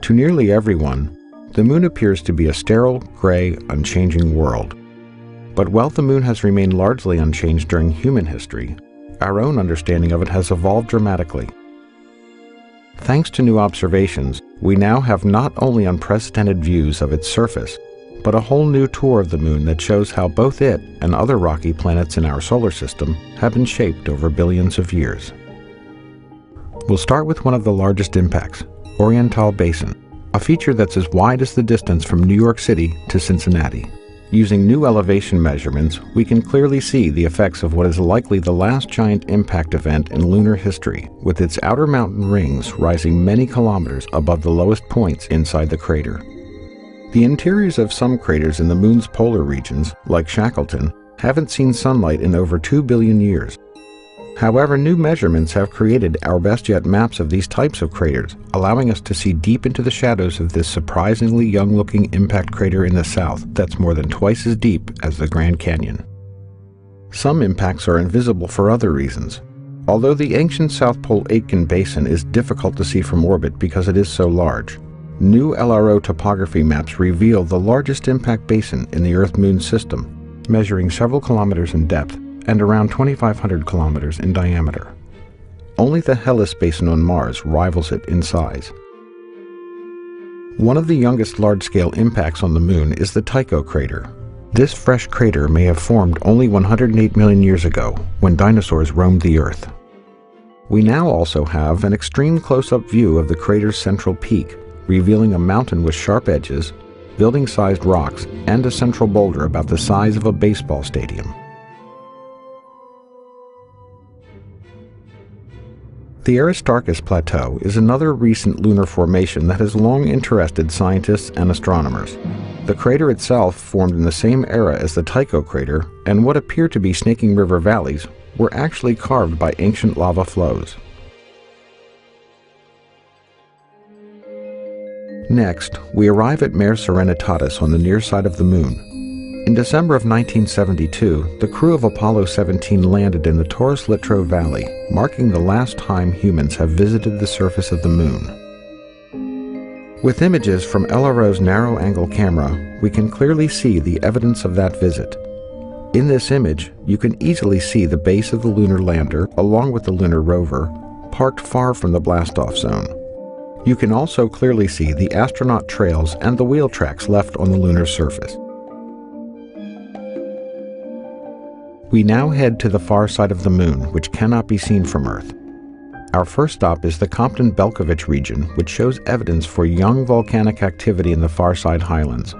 To nearly everyone, the Moon appears to be a sterile, gray, unchanging world. But while the Moon has remained largely unchanged during human history, our own understanding of it has evolved dramatically. Thanks to new observations, we now have not only unprecedented views of its surface, but a whole new tour of the Moon that shows how both it and other rocky planets in our solar system have been shaped over billions of years. We'll start with one of the largest impacts, Oriental Basin, a feature that's as wide as the distance from New York City to Cincinnati. Using new elevation measurements, we can clearly see the effects of what is likely the last giant impact event in lunar history, with its outer mountain rings rising many kilometers above the lowest points inside the crater. The interiors of some craters in the Moon's polar regions, like Shackleton, haven't seen sunlight in over 2 billion years. However, new measurements have created our best yet maps of these types of craters, allowing us to see deep into the shadows of this surprisingly young-looking impact crater in the south that's more than twice as deep as the Grand Canyon. Some impacts are invisible for other reasons. Although the ancient South Pole Aitken Basin is difficult to see from orbit because it is so large, new LRO topography maps reveal the largest impact basin in the Earth-Moon system, measuring several kilometers in depth and around 2,500 kilometers in diameter. Only the Hellas Basin on Mars rivals it in size. One of the youngest large-scale impacts on the Moon is the Tycho crater. This fresh crater may have formed only 108 million years ago, when dinosaurs roamed the Earth. We now also have an extreme close-up view of the crater's central peak, revealing a mountain with sharp edges, building-sized rocks, and a central boulder about the size of a baseball stadium. The Aristarchus Plateau is another recent lunar formation that has long interested scientists and astronomers. The crater itself formed in the same era as the Tycho crater, and what appear to be snaking river valleys were actually carved by ancient lava flows. Next, we arrive at Mare Serenitatis on the near side of the Moon. In December of 1972, the crew of Apollo 17 landed in the Taurus Littrow Valley, marking the last time humans have visited the surface of the Moon. With images from LRO's narrow-angle camera, we can clearly see the evidence of that visit. In this image, you can easily see the base of the lunar lander, along with the lunar rover, parked far from the blastoff zone. You can also clearly see the astronaut trails and the wheel tracks left on the lunar surface. We now head to the far side of the Moon, which cannot be seen from Earth. Our first stop is the Compton-Belkovich region, which shows evidence for young volcanic activity in the far side highlands.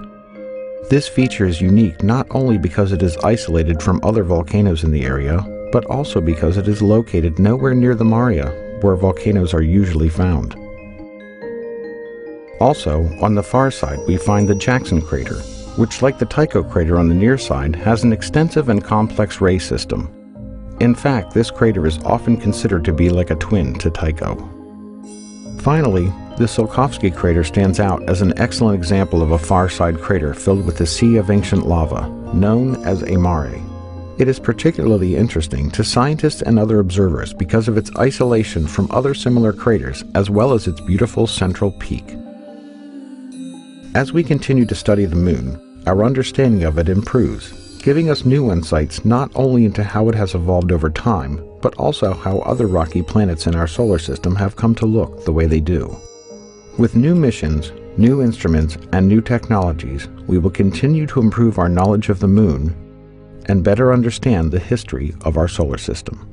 This feature is unique not only because it is isolated from other volcanoes in the area, but also because it is located nowhere near the Maria, where volcanoes are usually found. Also, on the far side, we find the Jackson crater, which, like the Tycho crater on the near side, has an extensive and complex ray system. In fact, this crater is often considered to be like a twin to Tycho. Finally, the Tsiolkovsky crater stands out as an excellent example of a far-side crater filled with a sea of ancient lava, known as a mare. It is particularly interesting to scientists and other observers because of its isolation from other similar craters, as well as its beautiful central peak. As we continue to study the Moon, our understanding of it improves, giving us new insights not only into how it has evolved over time, but also how other rocky planets in our solar system have come to look the way they do. With new missions, new instruments, and new technologies, we will continue to improve our knowledge of the Moon and better understand the history of our solar system.